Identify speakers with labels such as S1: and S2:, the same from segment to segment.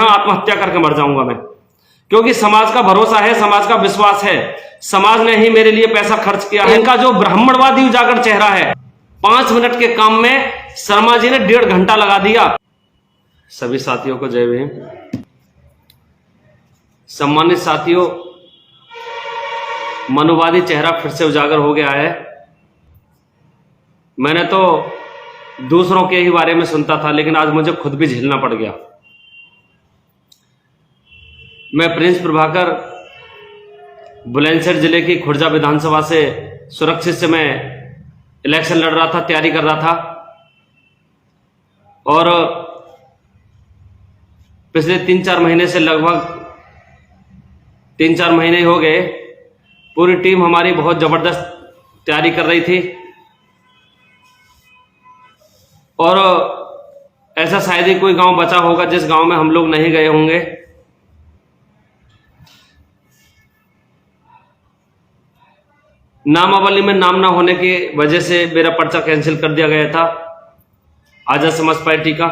S1: यहाँ आत्महत्या करके मर जाऊंगा मैं, क्योंकि समाज का भरोसा है, समाज का विश्वास है, समाज ने ही मेरे लिए पैसा खर्च किया है। इनका जो ब्राह्मणवादी उजागर चेहरा है, 5 मिनट के काम में शर्मा जी ने 1.5 घंटा लगा दिया। सभी साथियों को जय भीम। सम्मानित साथियों, मनुवादी चेहरा फिर से उजागर हो गया है। मैंने तो दूसरों के ही बारे में सुनता था, लेकिन आज मुझे खुद भी झेलना पड़ गया। मैं प्रिंस प्रभाकर बुलंदशहर जिले की खुर्जा विधानसभा से सुरक्षित से मैं इलेक्शन लड़ रहा था, तैयारी कर रहा था, और पिछले 3-4 महीने से, लगभग 3-4 महीने हो गए, पूरी टीम हमारी बहुत जबरदस्त तैयारी कर रही थी। और ऐसा शायद ही कोई गांव बचा होगा जिस गांव में हम लोग नहीं गए होंगे। नामावली में नाम ना होने की वजह से मेरा पर्चा कैंसिल कर दिया गया था आजाद समाज पार्टी का,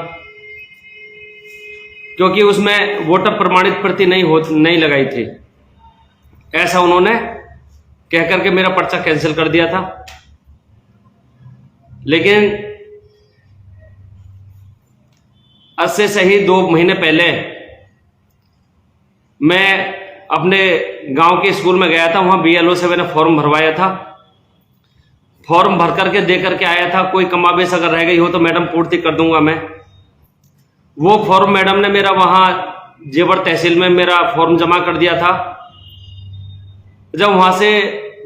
S1: क्योंकि उसमें वोटर प्रमाणित प्रति नहीं लगाई थी। ऐसा उन्होंने कह करके मेरा पर्चा कैंसिल कर दिया था। लेकिन आज से सही 2 महीने पहले मैं अपने गांव के स्कूल में गया था। वहां BLO से मैंने फॉर्म भरवाया था। फॉर्म भर करके दे करके आया था। कोई कमाबेश अगर रह गई हो तो मैडम पूर्ति कर दूंगा मैं। वो फॉर्म मैडम ने मेरा वहां जेवर तहसील में मेरा फॉर्म जमा कर दिया था। जब वहां से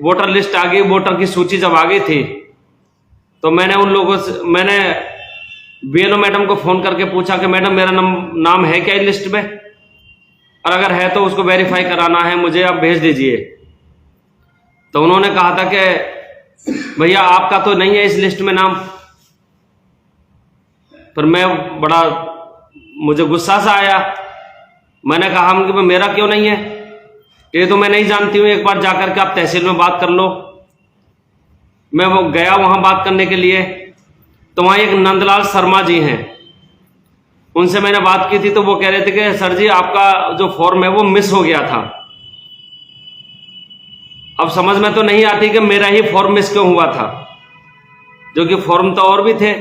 S1: वोटर लिस्ट आ गई, वोटर की सूची जब आ गई थी, तो मैंने उन लोगों से, मैंने BLO मैडम को फोन करके पूछा कि मैडम मेरा नाम है क्या इस लिस्ट में, और अगर है तो उसको वेरीफाई कराना है, मुझे आप भेज दीजिए। तो उन्होंने कहा था कि भैया आपका तो नहीं है इस लिस्ट में नाम। पर मुझे गुस्सा सा आया। मैंने कहा कि मेरा क्यों नहीं है, ये तो मैं नहीं जानती हूँ, एक बार जाकर के आप तहसील में बात कर लो। मैं वो गया वहां बात करने के लिए, तो वहां एक नंदलाल शर्मा जी हैं, उनसे मैंने बात की थी। तो वो कह रहे थे कि सर जी आपका जो फॉर्म है वो मिस हो गया था। अब समझ में तो नहीं आती कि मेरा ही फॉर्म मिस क्यों हुआ था, जो कि फॉर्म तो और भी थे,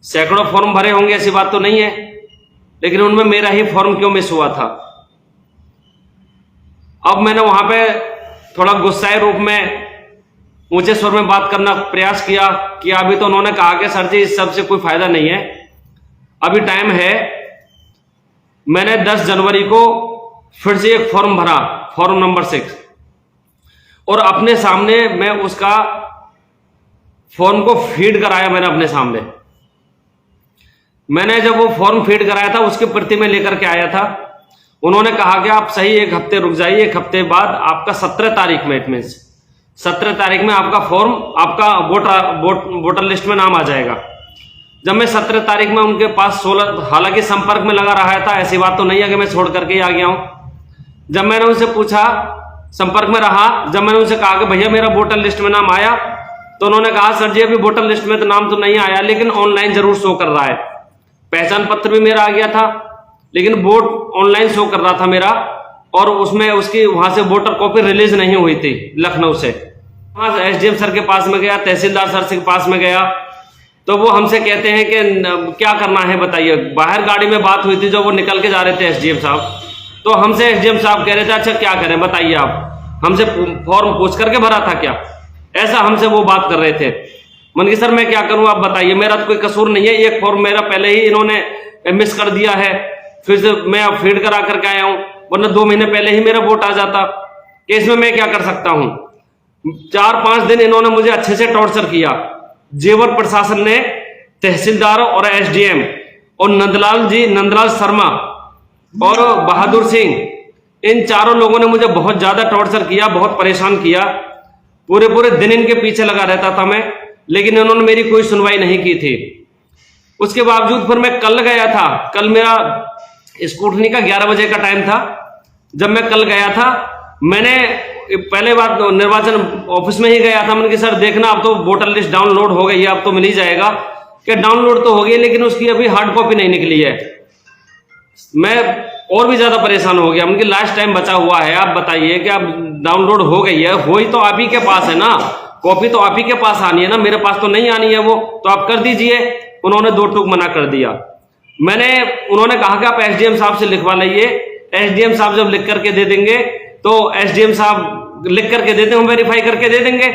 S1: सैकड़ों फॉर्म भरे होंगे, ऐसी बात तो नहीं है, लेकिन उनमें मेरा ही फॉर्म क्यों मिस हुआ था। अब मैंने वहां पे थोड़ा गुस्साए रूप में ऊंचे स्वर में बात करना प्रयास किया कि अभी तो उन्होंने कहा कि सर जी इस सब से कोई फायदा नहीं है, अभी टाइम है। मैंने 10 जनवरी को फिर से एक फॉर्म भरा, फॉर्म नंबर 6, और अपने सामने मैं उसका फॉर्म को फीड कराया। मैंने अपने सामने, मैंने जब वो फॉर्म फीड कराया था उसकी प्रति में लेकर के आया था। उन्होंने कहा कि आप सही 1 हफ्ते रुक जाइए, 1 हफ्ते बाद आपका 17 तारीख में, इट मीन्स 17 तारीख में आपका फॉर्म, आपका वोटर लिस्ट में नाम आ जाएगा। जब मैं 17 तारीख में उनके पास 16, हालांकि संपर्क में लगा रहा था, ऐसी बात तो नहीं है कि मैं छोड़ करके ही आ गया हूं। जब मैंने उनसे पूछा, संपर्क में रहा, जब मैंने उनसे कहा कि भैया मेरा वोटर लिस्ट में नाम आया, तो उन्होंने कहा सर जी अभी वोटर लिस्ट में तो नाम तो नहीं आया, लेकिन ऑनलाइन जरूर शो कर रहा है। पहचान पत्र भी मेरा आ गया था, लेकिन वोट ऑनलाइन शो कर रहा था मेरा, और उसमें उसकी वहां से वोटर कॉपी रिलीज नहीं हुई थी लखनऊ से। वहां SDM सर के पास में गया, तहसीलदार सर के पास में गया, तो वो हमसे कहते हैं कि क्या करना है बताइए। बाहर गाड़ी में बात हुई थी, जो वो निकल के जा रहे थे SDM साहब, तो हमसे SDM साहब कह रहे थे अच्छा क्या करें बताइए आप, हमसे फॉर्म पूछ करके भरा था क्या, ऐसा हमसे वो बात कर रहे थे। मन की सर मैं क्या करूं आप बताइए, मेरा तो कोई कसूर नहीं है, एक फॉर्म मेरा पहले ही इन्होंने मिस कर दिया है, फिर से मैं अब फीड करा करके आया हूं, वरना 2 महीने पहले ही मेरा वोट आ जाता, कि इसमें मैं क्या कर सकता हूं। 4-5 दिन इन्होंने मुझे अच्छे से टॉर्चर किया। जेवर प्रशासन ने, तहसीलदार और SDM और नंदलाल शर्मा और बहादुर सिंह, इन चारों लोगों ने मुझे बहुत ज्यादा टॉर्चर किया, बहुत परेशान किया। पूरे दिन इनके पीछे लगा रहता था मैं, लेकिन इन्होंने मेरी कोई सुनवाई नहीं की थी। उसके बावजूद फिर मैं कल गया था। कल मेरा स्कूटनी का 11 बजे का टाइम था। जब मैं कल गया था, मैंने पहले बात निर्वाचन ऑफिस में ही गया था। मैंने कहा सर देखना अब तो वोटर लिस्ट डाउनलोड हो गई है, अब तो मिल ही जाएगा। कि डाउनलोड तो हो गई, लेकिन उसकी अभी हार्ड कॉपी नहीं निकली है। मैं और भी ज्यादा परेशान हो गया। उनकी लास्ट टाइम बचा हुआ है, आप बताइए कि आप डाउनलोड हो गई है, हो ही तो आप ही के पास है ना, कॉपी तो आप ही के पास आनी है ना, मेरे पास तो नहीं आनी है वो, तो आप कर दीजिए। उन्होंने दो टूक मना कर दिया। उन्होंने कहा कि आप एसडीएम साहब से लिखवा लीजिए, एसडीएम साहब जब लिख करके दे देंगे तो एसडीएम साहब लिख करके देते, हम वेरीफाई करके दे देंगे।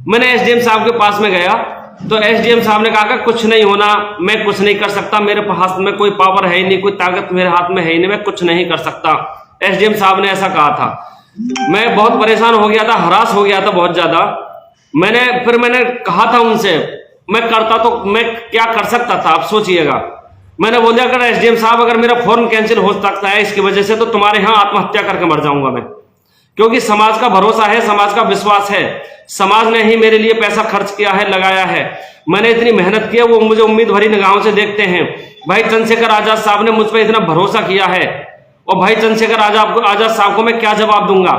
S1: मैंने एसडीएम साहब के पास में गया तो एसडीएम साहब ने कहा कि कुछ नहीं होना, मैं कुछ नहीं कर सकता, मेरे हाथ में कोई पावर है ही नहीं, कोई ताकत मेरे हाथ में है ही नहीं, मैं कुछ नहीं कर सकता। एसडीएम साहब ने ऐसा कहा था। मैं बहुत परेशान हो गया था, हरास हो गया था बहुत ज्यादा। मैंने कहा था उनसे, मैं करता तो मैं क्या कर सकता था, आप सोचिएगा। मैंने बोला अगर एसडीएम साहब अगर मेरा फॉर्म कैंसिल हो सकता है इसकी वजह से, तो तुम्हारे यहां आत्महत्या करके मर जाऊंगा मैं, क्योंकि समाज का भरोसा है, समाज का विश्वास है, समाज ने ही मेरे लिए पैसा खर्च किया है, लगाया है, मैंने इतनी मेहनत की है, वो मुझे उम्मीद भरी निगाहों से देखते हैं। भाई चंद्रशेखर आजाद साहब ने मुझ पर इतना भरोसा किया है, और भाई चंद्रशेखर आजाद साहब को मैं क्या जवाब दूंगा?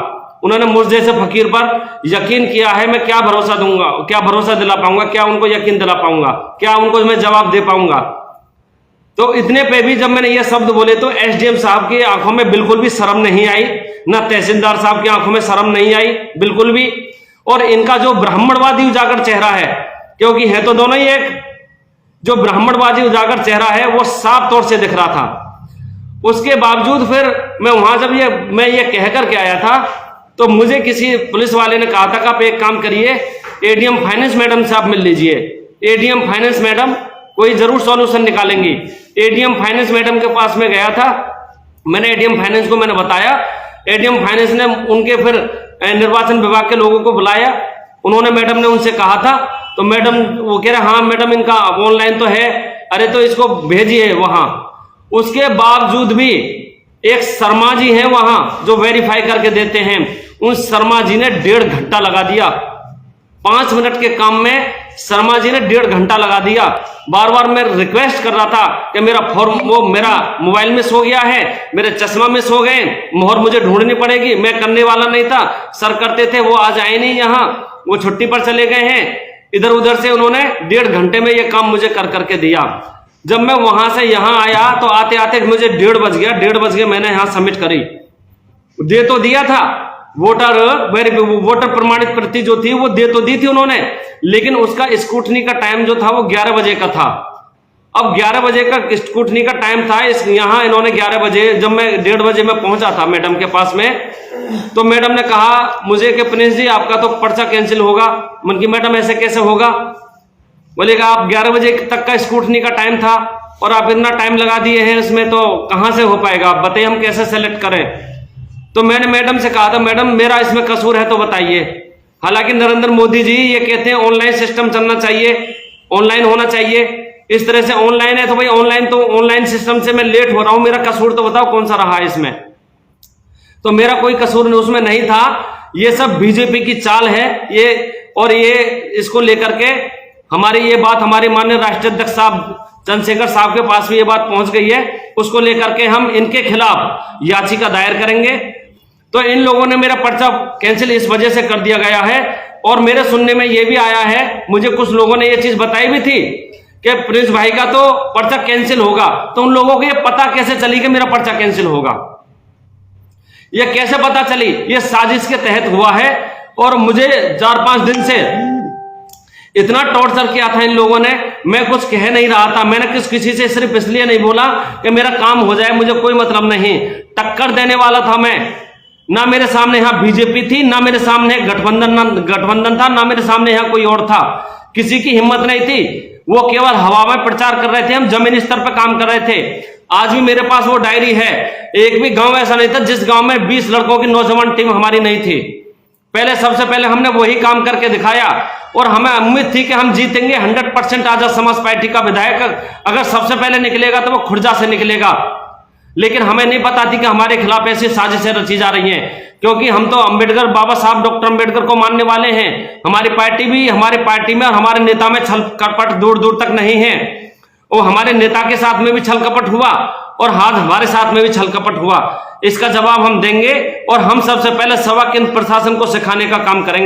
S1: उन्होंने मुझ जैसे फकीर पर यकीन किया है, मैं क्या भरोसा दूंगा, क्या भरोसा दिला पाऊंगा, क्या उनको यकीन दिला पाऊंगा, क्या उनको मैं जवाब दे पाऊंगा? तो इतने पे भी जब मैंने ये शब्द बोले तो एसडीएम साहब की आंखों में बिल्कुल भी शर्म नहीं आई, ना तहसीलदार साहब की आंखों में शर्म नहीं आई बिल्कुल भी। और इनका जो ब्राह्मणवादी उजागर चेहरा है, क्योंकि है तो दोनों ही एक, जो ब्राह्मणवादी उजागर चेहरा है वो साफ तौर से दिख रहा था। उसके बावजूद फिर मैं वहां जब मैं ये कह करके आया था तो मुझे किसी पुलिस वाले ने कहा था कि आप एक काम करिए, एडीएम फाइनेंस मैडम से आप मिल लीजिए, एडीएम फाइनेंस मैडम कोई जरूर सॉल्यूशन निकालेंगी। एडीएम फाइनेंस मैडम के पास में गया था, मैंने एडीएम फाइनेंस को मैंने बताया, एडीएम फाइनेंस ने उनके फिर निर्वाचन विभाग के लोगों को बुलाया, उन्होंने मैडम ने उनसे कहा था, तो मैडम वो कह रहे हाँ मैडम इनका ऑनलाइन तो है, अरे तो इसको भेजिए वहां। उसके बावजूद भी एक शर्मा जी हैं वहां जो वेरीफाई करके देते हैं, उन शर्मा जी ने 1.5 घंटा लगा दिया। 5 मिनट के काम में शर्मा जी ने 1.5 घंटा लगा दिया। बार बार मैं रिक्वेस्ट कर रहा था कि मेरा फॉर्म, वो मेरा मोबाइल मिस हो गया है, मेरे चश्मा मिस हो गए, मोहर मुझे ढूंढनी पड़ेगी, मैं करने वाला नहीं था, सर करते थे, वो आज आए नहीं यहाँ, वो छुट्टी पर चले गए हैं। इधर उधर से उन्होंने 1.5 घंटे में ये काम मुझे कर करके दिया। जब मैं वहां से यहां आया तो आते आते मुझे 1:30 बज गया। 1:30 बज गए, मैंने यहां सबमिट करी, दे तो दिया था, वोटर प्रमाणित प्रति जो थी वो दे तो दी थी उन्होंने, लेकिन उसका स्क्रूटनी का टाइम जो था वो 11 बजे का था। अब 11 बजे का स्क्रूटनी का टाइम था, यहाँ इन्होंने 11 बजे, जब मैं 1:30 बजे में पहुंचा था मैडम के पास में, तो मैडम ने कहा मुझे कि प्रिंस जी आपका तो पर्चा कैंसिल होगा। मन की मैडम ऐसे कैसे होगा? बोलेगा आप 11 बजे तक का स्क्रूटनी का टाइम था और आप इतना टाइम लगा दिए हैं इसमें, तो कहां से हो पाएगा, आप बताइए हम कैसे सेलेक्ट करें? तो मैंने मैडम से कहा था मैडम मेरा इसमें कसूर है तो बताइए। हालांकि नरेंद्र मोदी जी ये कहते हैं ऑनलाइन सिस्टम चलना चाहिए, ऑनलाइन होना चाहिए, इस तरह से ऑनलाइन है तो भाई ऑनलाइन सिस्टम से मैं लेट हो रहा हूं, मेरा कसूर तो बताओ कौन सा रहा है इसमें? तो मेरा कोई कसूर उसमें नहीं था, ये सब बीजेपी की चाल है ये, और ये इसको लेकर के हमारी ये बात हमारे माननीय राष्ट्रीय अध्यक्ष साहब चंद्रशेखर साहब के पास भी ये बात पहुंच गई है, उसको लेकर के हम इनके खिलाफ याचिका दायर करेंगे। तो इन लोगों ने मेरा पर्चा कैंसिल इस वजह से कर दिया गया है। और मेरे सुनने में ये भी आया है, मुझे कुछ लोगों ने ये चीज बताई भी थी कि प्रिंस भाई का तो पर्चा कैंसिल होगा। तो उन लोगों को ये पता कैसे चली कि मेरा पर्चा कैंसिल होगा? ये कैसे पता चली? ये साजिश के तहत हुआ है। और मुझे 4-5 दिन से इतना टॉर्चर किया था इन लोगों ने, मैं कुछ कह नहीं रहा था। मैंने किसी से सिर्फ इसलिए नहीं बोला कि मेरा काम हो जाए, मुझे कोई मतलब नहीं, टक्कर देने वाला था मैं। ना मेरे सामने यहां बीजेपी थी, ना मेरे सामने गठबंधन था, ना मेरे सामने यहां कोई और था। किसी की हिम्मत नहीं थी, वो केवल हवा में प्रचार कर रहे थे, हम जमीनी स्तर पर काम कर रहे थे। आज भी मेरे पास वो डायरी है। एक भी गांव ऐसा नहीं था जिस गांव में 20 लड़कों की नौजवान टीम हमारी नहीं थी। पहले सबसे पहले हमने वही काम करके दिखाया, और हमें उम्मीद थी कि हम जीतेंगे। 100% आजाद समाज पार्टी का विधायक अगर सबसे पहले निकलेगा तो वो खुर्जा से निकलेगा। लेकिन हमें नहीं पता थी कि हमारे खिलाफ ऐसी साजिशें रची जा रही हैं, क्योंकि हम तो अंबेडकर, बाबा साहब डॉक्टर अंबेडकर को मानने वाले हैं। हमारी पार्टी भी, हमारी पार्टी में और हमारे नेता में छल कपट दूर दूर तक नहीं है। और हमारे नेता के साथ में भी छल कपट हुआ, और हाथ हमारे साथ में भी छल कपट हुआ। इसका जवाब हम देंगे, और हम सबसे पहले सवा केंद्र प्रशासन को सिखाने का काम करेंगे।